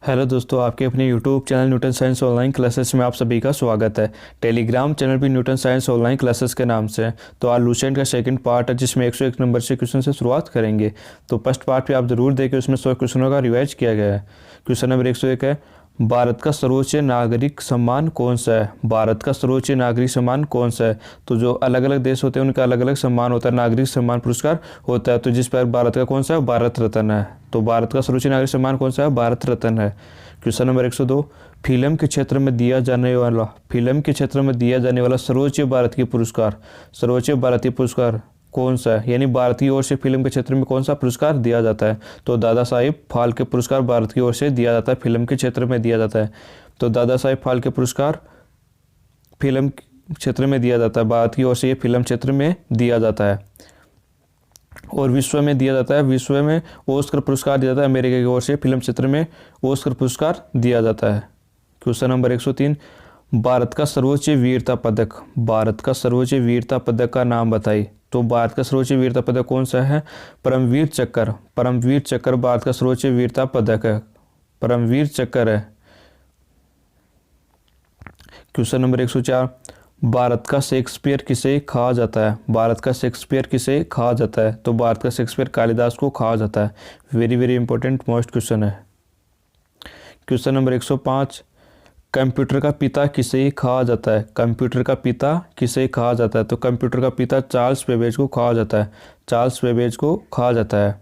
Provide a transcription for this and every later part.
Hello दोस्तों, आपके अपने YouTube channel Newton science online classes में आप सभी का स्वागत है। टेलीग्राम चैनल भी न्यूटन साइंस ऑनलाइन क्लासेस के नाम से है। तो आज लूसेंट का सेकंड पार्ट है जिसमें 101 नंबर से क्वेश्चन से शुरुआत करेंगे। तो फर्स्ट पार्ट पे आप ज़रूर देखें, उसमें 100 क्वेश्चनों का रिवाइज किया गया है। क्वेश्चन नंबर 101 है, भारत का सर्वोच्च नागरिक सम्मान कौन सा है। भारत का सर्वोच्च नागरिक सम्मान कौन सा है। तो जो अलग अलग देश होते हैं उनका अलग अलग सम्मान होता है, नागरिक सम्मान पुरस्कार होता है। तो जिस पर भारत का कौन सा है, भारत रत्न है। तो भारत का सर्वोच्च नागरिक सम्मान कौन सा है, भारत रत्न है। क्वेश्चन नंबर 102, फिल्म के क्षेत्र में दिया जाने वाला सर्वोच्च भारतीय पुरस्कार, सर्वोच्च भारतीय पुरस्कार कौन सा है। यानी भारत की ओर से फिल्म के क्षेत्र में कौन सा पुरस्कार दिया जाता है। तो दादा साहिब फाल्के पुरस्कार भारत की ओर से दिया जाता है, फिल्म के क्षेत्र में दिया जाता है। तो दादा साहिब फाल्के पुरस्कार फिल्म क्षेत्र में दिया जाता है, भारत की ओर से ये फिल्म क्षेत्र में दिया जाता है। और विश्व में दिया जाता है, विश्व में ऑस्कर पुरस्कार दिया जाता है, अमेरिका की ओर से फिल्म क्षेत्र में ऑस्कर पुरस्कार दिया जाता है। क्वेश्चन नंबर 103, भारत का सर्वोच्च वीरता पदक, भारत का सर्वोच्च वीरता पदक का नाम बताइए। तो भारत का सर्वोच्च वीरता पदक कौन सा है, परमवीर चक्र। परमवीर चक्र भारत का सर्वोच्च वीरता पदक है, परमवीर चक्र है। क्वेश्चन नंबर 104, भारत का शेक्सपियर किसे कहा जाता है। भारत का शेक्सपियर किसे कहा जाता है। तो भारत का शेक्सपियर कालिदास को कहा जाता है। Very very important most question है। क्वेश्चन नंबर 105, कंप्यूटर का पिता किसे कहा जाता है। कंप्यूटर का पिता किसे कहा जाता है। तो कंप्यूटर का पिता चार्ल्स बेबेज को कहा जाता है, चार्ल्स बेबेज को कहा जाता है।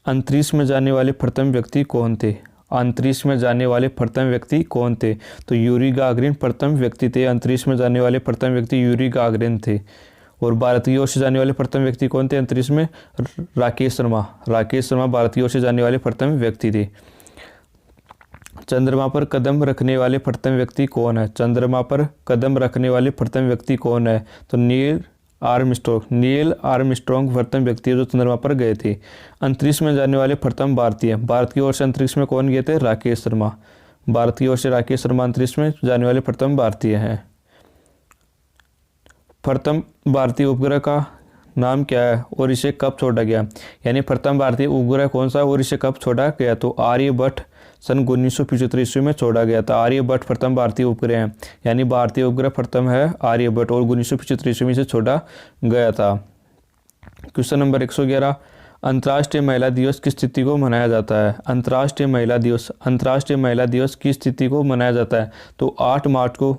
अंतरिक्ष में जाने वाले प्रथम व्यक्ति कौन थे। अंतरिक्ष में जाने वाले प्रथम व्यक्ति कौन थे। तो यूरी गागरिन प्रथम व्यक्ति थे। अंतरिक्ष में जाने वाले प्रथम व्यक्ति यूरी गागरिन थे। और भारत की ओर से जाने वाले प्रथम व्यक्ति कौन थे अंतरिक्ष में, राकेश शर्मा। राकेश शर्मा भारत की ओर से जाने वाले प्रथम व्यक्ति थे। चंद्रमा पर कदम रखने वाले प्रथम व्यक्ति कौन है। चंद्रमा पर कदम रखने वाले प्रथम व्यक्ति कौन है। तो नील आर्मस्ट्रॉन्ग प्रथम व्यक्ति है जो चंद्रमा पर गए थे। अंतरिक्ष में जाने वाले प्रथम भारतीय, भारत की ओर से अंतरिक्ष में कौन गए थे, राकेश शर्मा। भारत की ओर से राकेश शर्मा अंतरिक्ष में जाने वाले प्रथम भारतीय हैं। प्रथम भारतीय उपग्रह का नाम क्या है और इसे कब छोड़ा गया। यानी प्रथम भारतीय उपग्रह कौन सा और इसे कब छोड़ा गया। तो आर्यभट्ट सन 1975 ईस्वी में छोड़ा गया था। आर्यभट्ट प्रथम भारतीय उपग्रह है, यानी भारतीय उपग्रह प्रथम है आर्यभट्ट, और 1975 ईस्वी में से छोड़ा गया था। क्वेश्चन नंबर 111, अंतर्राष्ट्रीय महिला दिवस किस तिथि को मनाया जाता है। अंतर्राष्ट्रीय महिला दिवस किस तिथि को मनाया जाता है। तो 8 मार्च को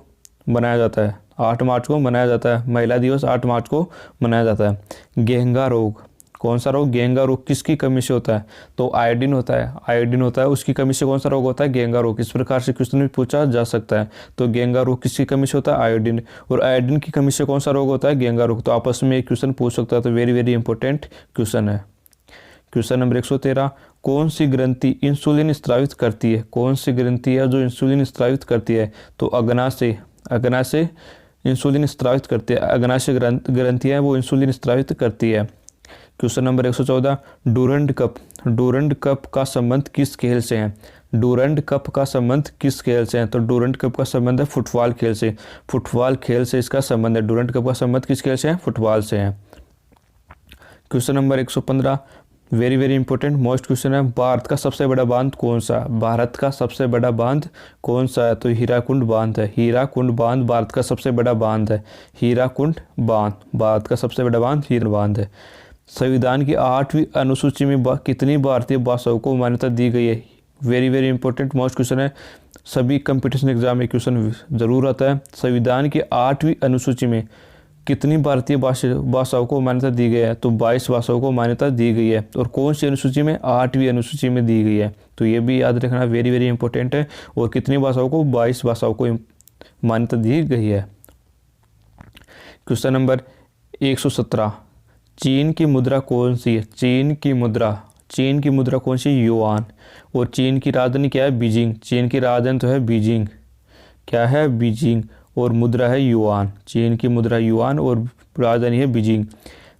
मनाया जाता है, 8 मार्च को मनाया जाता है। महिला दिवस 8 मार्च को मनाया जाता है। गेंगा रोग, कौन सा रोग, गेंगा रोग किसकी कमी से होता है। तो आयोडीन होता है, उसकी कमी से कौन सा रोग होता है, गेंगा रोग। इस प्रकार से क्वेश्चन भी पूछा जा सकता है। तो गेंगा रोग किसकी कमी से होता है, आयोडीन। और आयोडीन की कमी से कौन सा रोग होता है, गेंगा रोग। तो आपस में एक क्वेश्चन पूछ सकता है। तो वेरी वेरी इंपॉर्टेंट क्वेश्चन है। क्वेश्चन नंबर 113, कौन सी ग्रंथि इंसुलिन स्रावित करती है। कौन सी ग्रंथि है जो इंसुलिन स्रावित करती है। तो अग्नाशय इंसुलिन स्रावित करती है। अग्नाशय ग्रंथियां वो इंसुलिन स्रावित करती है। क्वेश्चन नंबर 114, डूरंड कप का संबंध किस खेल से है। डूरंड कप का संबंध किस खेल से है। तो डूरंड कप का संबंध है फुटबॉल खेल से, फुटबॉल खेल से इसका संबंध है। डूरंड कप का संबंध किस खेल से है, फुटबॉल से है। Question number 115, very very important most question है, भारत का सबसे बड़ा बांध कौन सा। भारत का सबसे बड़ा बांध कौन सा है। तो हीराकुंड बांध है। हीराकुंड बांध भारत का सबसे बड़ा बांध है। हीराकुंड बांध भारत का सबसे बड़ा बांध हीरा बांध है। संविधान की 8वीं अनुसूची में कितनी भारतीय भाषाओं को मान्यता दी गई है। Very very important most question है, सभी कंपटीशन एग्जाम में क्वेश्चन जरूर आता है। संविधान की 8वीं अनुसूची में कितनी भारतीय भाषाओं को मान्यता दी गई है। तो 22 भाषाओं को मान्यता दी गई है। और कौन सी अनुसूची में, 8वीं अनुसूची में दी गई है। तो ये भी याद रखना वेरी वेरी इंपॉर्टेंट है। और कितनी भाषाओं को, 22 भाषाओं को मान्यता दी गई है। क्वेश्चन नंबर 117, चीन की मुद्रा कौन सी है। चीन की मुद्रा कौन सी, युआन। और चीन की राजधानी क्या है, बीजिंग। चीन की राजधानी तो है बीजिंग, क्या है, बीजिंग। और मुद्रा है युआन। चीन की मुद्रा युआन और राजधानी है बीजिंग।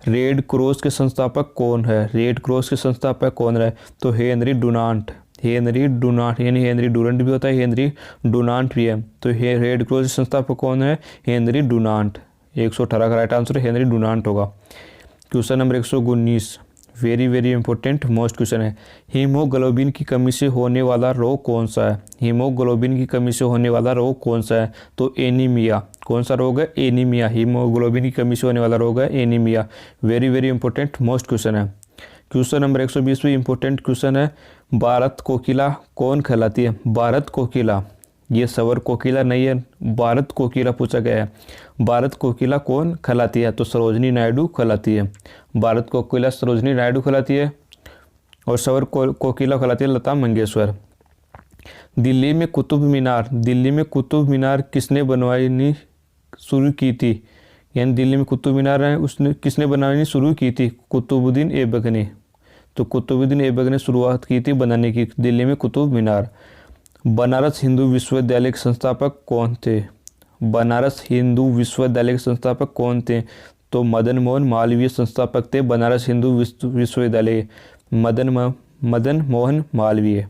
रेड क्रॉस के संस्थापक कौन है। रेड क्रॉस के संस्थापक कौन है। तो हेनरी डुनांट यानी हेनरी डुरंट भी होता है, हेनरी डुनांट भी है। तो रेड क्रॉस के संस्थापक कौन है, हेनरी डुनांट। 118 का राइट आंसर हेनरी डुनांट होगा। Question number 119, very very important most question है। हीमोग्लोबिन की कमी से होने वाला रोग कौन सा है? हीमोग्लोबिन की कमी से होने वाला रोग कौन सा है? तो एनीमिया। कौन सा रोग है? एनीमिया। हीमोग्लोबिन की कमी से होने वाला रोग है anaemia. Very very important most question है। क्वेश्चन नंबर 120 भी इंपॉर्टेंट क्वेश्चन है। भारत कोकिला कौन कहलाती है? भारत कोकिला, ये सवर कोकिला नहीं है, भारत कोकिला पूछा गया है। भारत कोकिला कौन कहलाती है? तो सरोजनी नायडू कहलाती है। भारत कोकिला सरोजनी नायडू कहलाती है और सवर कोकिला कहलाती है लता मंगेशकर। दिल्ली में कुतुब मीनार किसने बनवानी शुरू की थी? यानी दिल्ली में कुतुब मीनार है, उसने किसने बनानी शुरू की थी? कुतुबुद्दीन ऐबक ने। तो कुतुबुद्दीन ऐबक ने शुरुआत की थी बनाने की दिल्ली में कुतुब मीनार। बनारस हिंदू विश्वविद्यालय के संस्थापक कौन थे? बनारस हिंदू विश्वविद्यालय के संस्थापक कौन थे? तो मदन मोहन मालवीय संस्थापक थे बनारस हिंदू विश्वविद्यालय। मदन मोहन मालवीय।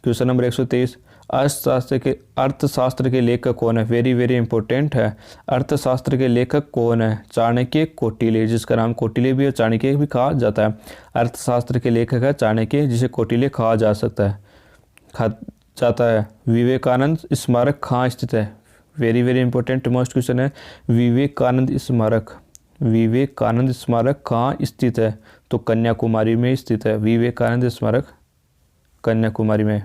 क्वेश्चन नंबर 123, अर्थशास्त्र के लेखक कौन है? वेरी वेरी इंपॉर्टेंट है। अर्थशास्त्र के लेखक कौन है? चाणक्य कौटिल्य, जिसका नाम कौटिल्य भी और चाणक्य भी कहा जाता है। अर्थशास्त्र के लेखक है चाणक्य, जिसे कौटिल्य कहा जाता है। विवेकानंद स्मारक कहाँ स्थित है? Very very important most question है। विवेकानंद स्मारक कहाँ स्थित है? तो कन्याकुमारी में स्थित है। विवेकानंद स्मारक कन्याकुमारी में।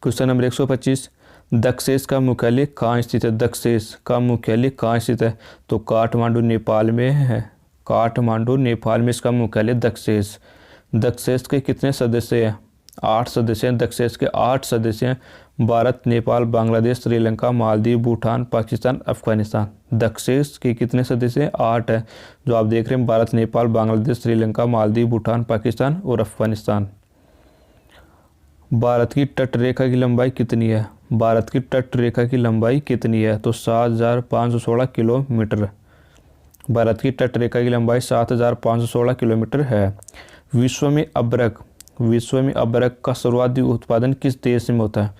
क्वेश्चन नंबर 125, दक्षेस का मुख्यालय कहाँ स्थित है? दक्षेस का मुख्यालय कहाँ स्थित है? तो काठमांडू नेपाल में है। काठमांडू नेपाल में इसका मुख्यालय दक्षेस। दक्षेस के कितने सदस्य हैं? 8 सदस्य हैं। दक्षेस के 8 सदस्य हैं। भारत, नेपाल, बांग्लादेश, श्रीलंका, मालदीव, भूटान, पाकिस्तान, अफगानिस्तान। दक्षेस के कितने सदस्य हैं? 8 है। जो आप देख रहे हैं भारत, नेपाल, बांग्लादेश, श्रीलंका, मालदीव, भूटान, पाकिस्तान और अफगानिस्तान। भारत की तट रेखा की लंबाई कितनी है? भारत की तट रेखा की लंबाई कितनी है? तो 7516 किलोमीटर। भारत की तट रेखा की लंबाई 7516 किलोमीटर है। विश्व में अबरक का सर्वाधिक उत्पादन किस देश में होता है?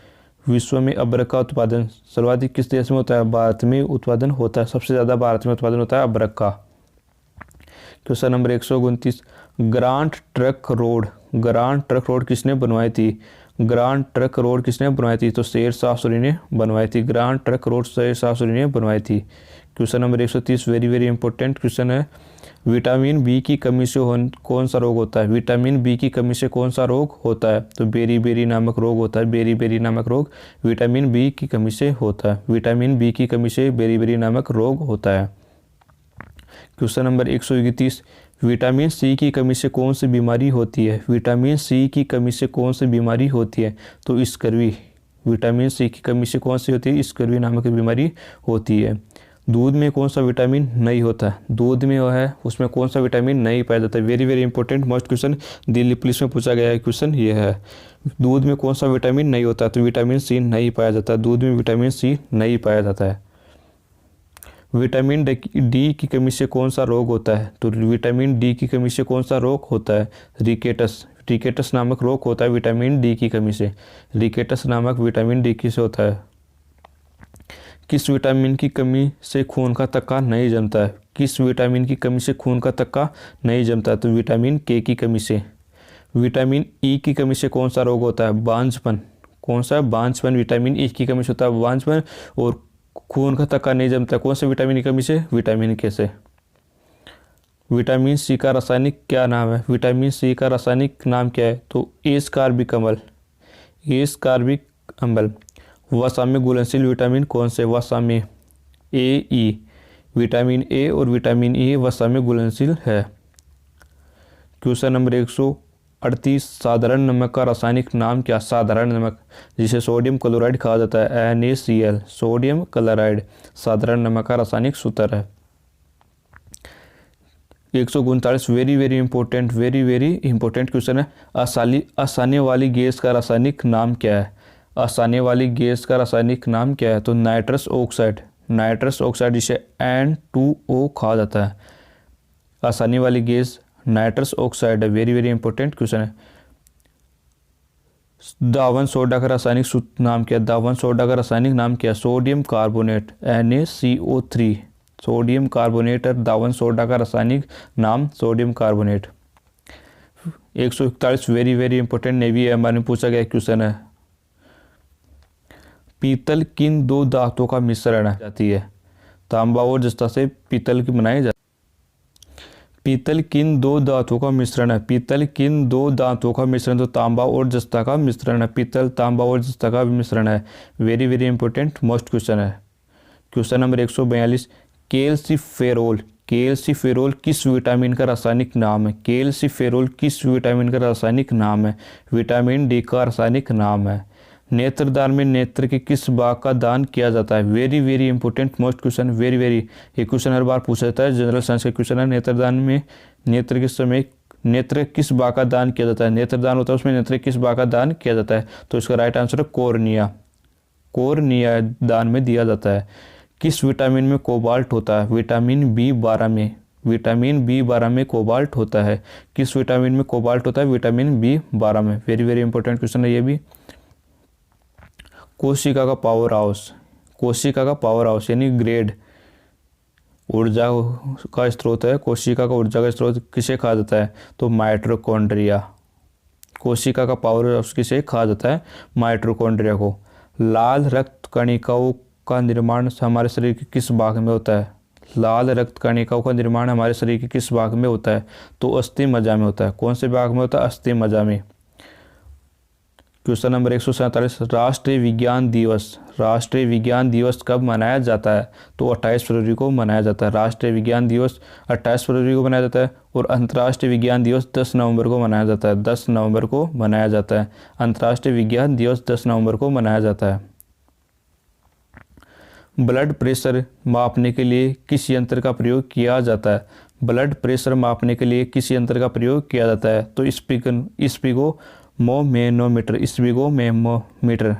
विश्व में अबरक का उत्पादन सर्वाधिक किस देश में होता है? भारत में उत्पादन होता है। सबसे ज़्यादा भारत में उत्पादन होता है अबरक का। Question number 129, grand trunk road किसने बनवाई थी? ग्रांड ट्रंक रोड किसने बनवाई थी? तो शेर शाह सूरी ने बनवाई थी। Grand trunk road Sher Shah Suri ने बनवाई थी। Question number 130, very very important question है। विटामिन बी की कमी से कौन सा रोग होता है? विटामिन बी की कमी से कौन सा रोग होता है? तो बेरी नामक रोग होता है। बेरी नामक रोग विटामिन बी की कमी से होता है। विटामिन बी की कमी से बेरी नामक रोग होता है। क्वेश्चन नंबर 131, विटामिन सी की कमी से कौन सी बीमारी होती है? विटामिन सी की कमी से कौन सी बीमारी होती है? तो स्कर्वी। विटामिन सी की कमी से कौन सी होती है? स्कर्वी नामक बीमारी होती है। दूध में कौन सा विटामिन नहीं होता? दूध में वो है उसमें कौन सा विटामिन नहीं पाया जाता है? Very very important most question, Delhi police में पूछा गया है क्वेश्चन ये है। दूध में कौन सा विटामिन नहीं होता? तो विटामिन सी नहीं पाया जाता। दूध में विटामिन सी नहीं पाया जाता है। विटामिन डी की कमी से कौन सा रोग होता है? तो विटामिन डी की कमी से कौन सा रोग होता है? रिकेटस नामक रोग होता है विटामिन डी की कमी से। रिकेटस नामक विटामिन डी की से होता है। किस विटामिन की कमी से खून का थक्का नहीं जमता है? किस विटामिन की कमी से खून का थक्का नहीं जमता है? तो विटामिन के की कमी से। विटामिन ई की कमी से कौन सा रोग होता है? बांझपन। कौन सा? बांझपन। विटामिन ई की कमी से होता है बांझपन और खून का थक्का नहीं जमता। कौन से विटामिन की कमी से? विटामिन के से। विटामिन सी का रासायनिक क्या नाम है? विटामिन सी का रासायनिक नाम क्या है? तो एस्कॉर्बिक अम्ल। वसा में घुलनशील विटामिन कौन से? वसा में ई। विटामिन ए और विटामिन ई वसा में घुलनशील है। क्वेश्चन नंबर 138, साधारण नमक का रासायनिक नाम क्या? साधारण नमक, जिसे सोडियम क्लोराइड कहा जाता है, NaCl, सोडियम क्लोराइड साधारण नमक का रासायनिक सूत्र है। 139, वेरी वेरी इंपॉर्टेंट क्वेश्चन है। आसाने वाली गैस का रासायनिक नाम क्या है? आसाने वाली गैस का रासायनिक नाम क्या है? तो नाइट्रस ऑक्साइड, जिसे N2O कहा जाता है। आसाने वाली गैस नाइट्रस ऑक्साइड है। वेरी वेरी इंपॉर्टेंट क्वेश्चन है। दावन सोडा का रासायनिक नाम क्या है? दावन सोडा का रासायनिक नाम क्या है? Sodium carbonate, NaCO3, sodium carbonate और दावन सोडा का रासायनिक नाम sodium carbonate. 141 very very important navy MR में पूछा गया क्वेश्चन है। पीतल किन दो धातुओं का मिश्रण जाती है? तांबा और जस्ता से पीतल की बनाई जाती है। पीतल किन दो धातुओं का मिश्रण है? पीतल किन दो धातुओं का मिश्रण? तो तांबा और जस्ता का मिश्रण है। पीतल तांबा और जस्ता का मिश्रण है। Very very important most question है। Question number 142, calciferol. कैल्सीफेरोल किस विटामिन का रासायनिक नाम है? कैल्सीफेरोल किस विटामिन का रासायनिक नाम है? विटामिन डी का रासायनिक नाम है। नेत्रदान में नेत्र के किस भाग का दान किया जाता है? Very very important most question, very very. ये क्वेश्चन हर बार पूछा जाता है, जनरल साइंस का क्वेश्चन है। नेत्रदान में नेत्र के समय नेत्र किस भाग का दान किया जाता है? नेत्रदान होता है, उसमें नेत्र किस भाग का दान किया जाता है? तो इसका राइट आंसर है कोर्निया। कोर्निया दान में दिया जाता है। किस विटामिन में कोबाल्ट होता है? विटामिन B12 में। विटामिन B12 में कोबाल्ट होता है। किस विटामिन में कोबाल्ट होता है? विटामिन B12 में। वेरी वेरी इंपॉर्टेंट क्वेश्चन है ये भी। कोशिका का पावर हाउस। कोशिका का पावर हाउस यानी ग्रेड ऊर्जा का स्रोत है। कोशिका का ऊर्जा का स्रोत किसे कहा जाता है? तो माइटोकॉन्ड्रिया। कोशिका का पावर हाउस किसे कहा जाता है? माइटोकॉन्ड्रिया को। लाल रक्त कणिकाओं का निर्माण हमारे शरीर के किस भाग में होता है? लाल रक्त कणिकाओं का निर्माण हमारे शरीर के किस भाग में होता है? तो अस्थि मज्जा में होता है। कौन से भाग में होता है? अस्थि मज्जा में। क्वेश्चन नंबर 147, राष्ट्रीय विज्ञान दिवस। राष्ट्रीय विज्ञान दिवस कब मनाया जाता है? तो 28 फरवरी को मनाया जाता है। राष्ट्रीय विज्ञान दिवस 28 फरवरी को मनाया जाता है। और अंतर्राष्ट्रीय विज्ञान दिवस 10 नवंबर को मनाया जाता है। 10 नवंबर को मनाया जाता है। अंतर्राष्ट्रीय विज्ञान दिवस 10 नवंबर को मनाया जाता है। ब्लड प्रेशर मापने के लिए किस यंत्र का प्रयोग किया जाता है? ब्लड प्रेशर मापने के लिए किस यंत्र का प्रयोग किया जाता है? तो स्पिगोमोमीटर। स्पिगोमोमीटर।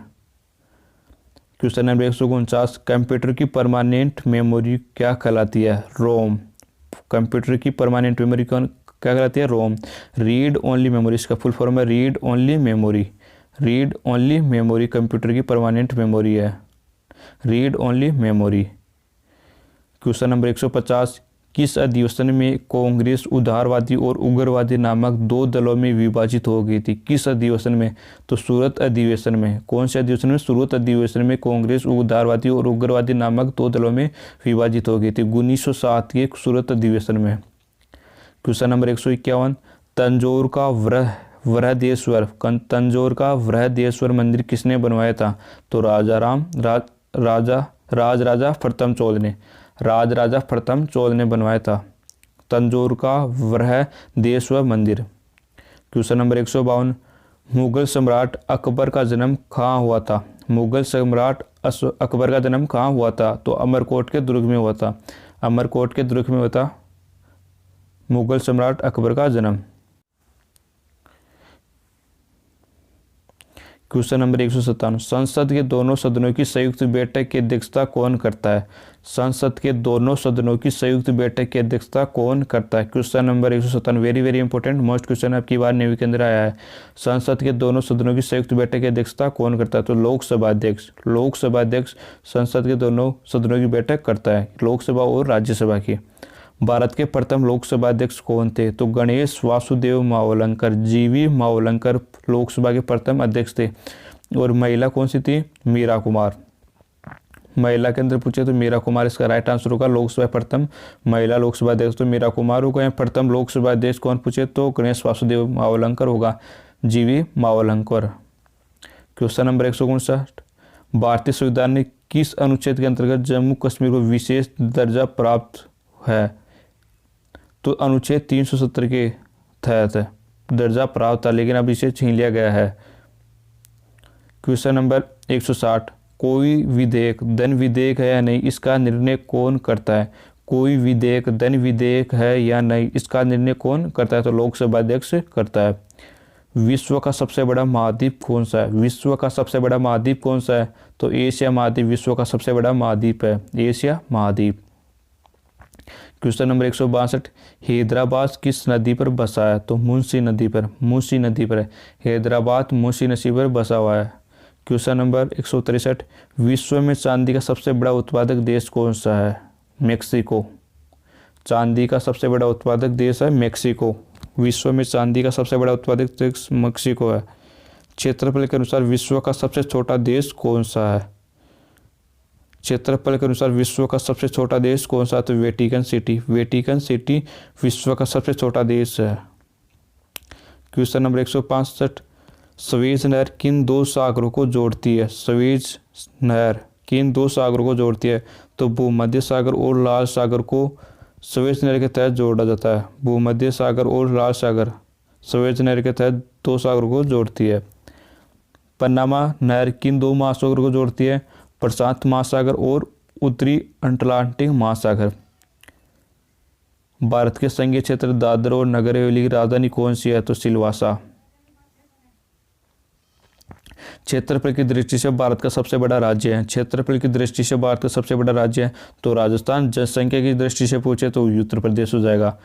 क्वेश्चन नंबर 149, कंप्यूटर की परमानेंट मेमोरी क्या कहलाती है? रोम। कंप्यूटर की परमानेंट मेमोरी क्या कहलाती है? रोम। रीड ओनली मेमोरी, इसका फुल फॉर्म है read only memory. Read only memory computer की परमानेंट मेमोरी है। Read only memory. Question number 150, किस अधिवेशन में कांग्रेस उदारवादी और उग्रवादी नामक दो दलों में विभाजित हो गई थी? किस अधिवेशन में? तो सूरत अधिवेशन में। कौन से अधिवेशन में? सूरत अधिवेशन में कांग्रेस उदारवादी और उग्रवादी नामक दो दलों में विभाजित हो गई थी 1907 के सूरत अधिवेशन में। क्वेश्चन नंबर 151, तंजौर का बृहदेश्वर तंजौर का बृहदेश्वर मंदिर किसने बनवाया था? तो राजा प्रथम चोल ने। राजा प्रथम चोल ने बनवाया था तंजौर का बृहदेश्वर मंदिर। क्वेश्चन नंबर 152, मुगल सम्राट अकबर का जन्म कहाँ हुआ था? मुगल सम्राट अकबर का जन्म कहाँ हुआ था? तो अमरकोट के दुर्ग में हुआ था। अमरकोट के दुर्ग में हुआ था मुगल सम्राट अकबर का जन्म। क्वेश्चन नंबर 157, संसद के दोनों सदनों की संयुक्त बैठक की अध्यक्षता कौन करता है? संसद के दोनों सदनों की संयुक्त बैठक की अध्यक्षता कौन करता है? Question number 157 very very important most question आपकी बार नेवी के अंदर आया है। संसद के दोनों सदनों की संयुक्त बैठक की अध्यक्षता कौन करता है? तो लोकसभा अध्यक्ष। लोकसभा अध्यक्ष संसद के दोनों सदनों की बैठक करता है, लोकसभा और राज्यसभा की। भारत के प्रथम लोकसभा अध्यक्ष कौन थे? तो गणेश वासुदेव मावलंकर, जीवी मावलंकर लोकसभा के प्रथम अध्यक्ष थे। और महिला कौन सी थी? मीरा कुमार। महिला के अंदर पूछे तो मीरा कुमार इसका राइट आंसर होगा। लोकसभा प्रथम महिला लोकसभा अध्यक्ष तो मीरा कुमार होगा। प्रथम लोकसभा अध्यक्ष कौन पूछे तो गणेश वासुदेव मावलंकर होगा, जीवी मावलंकर। क्वेश्चन नंबर 159, भारतीय संविधान ने किस अनुच्छेद के अंतर्गत जम्मू कश्मीर को विशेष दर्जा प्राप्त है? तो अनुच्छेद 370 के तहत दर्जा प्राप्त था, लेकिन अब इसे छीन लिया गया है। क्वेश्चन नंबर 160, कोई विधेयक धन विधेयक है या नहीं, इसका निर्णय कौन करता है? कोई विधेयक धन विधेयक है या नहीं, इसका निर्णय कौन करता है? तो लोकसभा अध्यक्ष करता है। विश्व का सबसे बड़ा महाद्वीप कौन सा है? विश्व का सबसे बड़ा महाद्वीप कौन सा है? तो एशिया महाद्वीप विश्व का सबसे बड़ा महाद्वीप है, एशिया महाद्वीप। क्वेश्चन नंबर 162, हैदराबाद किस नदी पर बसा है? तो मुंशी नदी पर। मुंशी नदी पर है हैदराबाद, मुंशी नदी पर बसा हुआ है। क्वेश्चन नंबर 163, विश्व में चांदी का सबसे बड़ा उत्पादक देश कौन सा है? मेक्सिको। चांदी का सबसे बड़ा उत्पादक देश है मेक्सिको। विश्व में चांदी का सबसे बड़ा उत्पादक देश मेक्सिको है। क्षेत्रफल के अनुसार विश्व का सबसे छोटा देश कौन सा है? क्षेत्रफल के अनुसार विश्व का सबसे छोटा देश कौन सा है? तो वेटिकन सिटी। वेटिकन सिटी विश्व का सबसे छोटा देश है। क्वेश्चन नंबर 165, स्वेज नहर किन दो सागरों को जोड़ती है? स्वेज नहर किन दो सागरों को जोड़ती है? तो भूमध्य सागर और लाल सागर को स्वेज नहर के तहत जोड़ा जाता है। भूमध्य सागर और लाल सागर स्वेज नहर के तहत दो सागरों को जोड़ती है। पनामा नहर किन दो महासागरों को जोड़ती है? प्रशांत महासागर और उत्तरी अटलांटिक महासागर। भारत के संघीय क्षेत्र दादर और नगर हवेली की राजधानी कौन सी है? तो सिलवासा। क्षेत्रफल की दृष्टि से भारत का सबसे बड़ा राज्य है। क्षेत्रफल की दृष्टि से भारत का सबसे बड़ा राज्य है तो राजस्थान। जनसंख्या की दृष्टि से पूछे तो उत्तर प्रदेश हो जाएगा।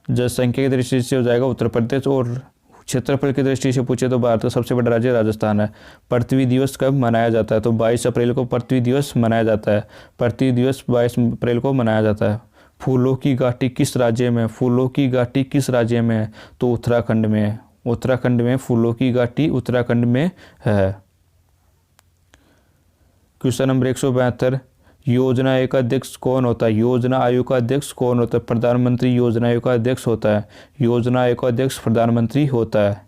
जनसंख्या की दृष्टि से हो जाएगा उत्तर प्रदेश। और क्षेत्रफल की दृष्टि से पूछे तो भारत का सबसे बड़ा राज्य राजस्थान है। पृथ्वी दिवस कब मनाया जाता है? तो 22 अप्रैल को पृथ्वी दिवस मनाया जाता है। पृथ्वी दिवस 22 अप्रैल को मनाया जाता है। फूलों की घाटी किस राज्य में? फूलों की घाटी किस राज्य में है? तो उत्तराखंड में है। उत्तराखंड में फूलों की घाटी उत्तराखंड में है। क्वेश्चन नंबर 172, योजना आयोग का अध्यक्ष कौन होता है? योजना आयोग का अध्यक्ष कौन होता है? प्रधानमंत्री योजना आयोग का अध्यक्ष होता है। योजना आयोग का अध्यक्ष प्रधानमंत्री होता है।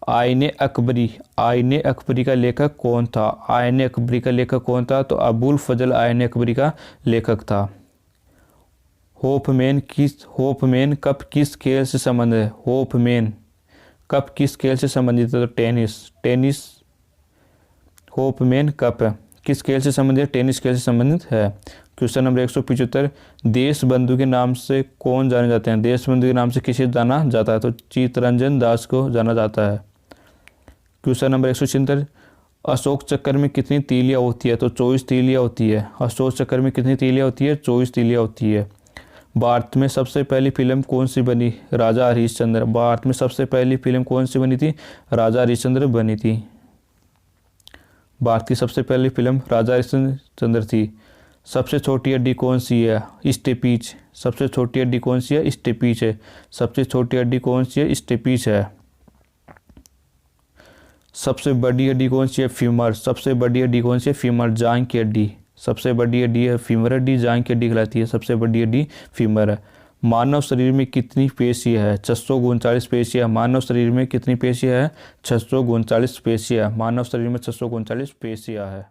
आईने अकबरी। आईने अकबरी का लेखक कौन था? आईने अकबरी का लेखक कौन था? तो अबुल फजल आईने अकबरी का लेखक था। होपमैन कप किस खेल से संबंधित है? होपमैन कप किस खेल से संबंधित है? तो टेनिस। होपमैन कप किस खेल से संबंधित है? टेनिस खेल से संबंधित है। क्वेश्चन नंबर 175, देश बंधु के नाम से कौन जाने जाते हैं? देश बंधु के नाम से किसे जाना जाता है? तो चित्तरंजन दास को जाना जाता है। क्वेश्चन नंबर 176, अशोक चक्र में कितनी तीलियां होती है? तो 24 तीलियां होती है। अशोक चक्र में कितनी तीलियां होती है? 24 तीलियां होती है। भारत में सबसे पहली फिल्म कौन सी बनी? राजा हरिश्चंद्र। भारत में सबसे पहली फिल्म कौन सी बनी थी? राजा हरिश्चंद्र बनी थी। भारत की सबसे पहली फिल्म राजा हरिश्चंद्र थी। सबसे छोटी हड्डी कौन सी है? स्टेपीच। सबसे छोटी हड्डी कौन सी है? स्टेपीच है। सबसे छोटी हड्डी कौन सी है? स्टेपीच है। सबसे बड़ी हड्डी कौन सी है? फीमर। सबसे बड़ी हड्डी कौन सी है? फीमर, जांघ की हड्डी। सबसे बड़ी हड्डी है फीमर हड्डी, जांघ की हड्डी कहलाती है। सबसे बड़ी हड्डी फीमर है। मानव शरीर में कितनी पेशियां है? 639 पेशियां। मानव शरीर में कितनी पेशियां है? 639 पेशियां। मानव शरीर में 639 पेशियां है।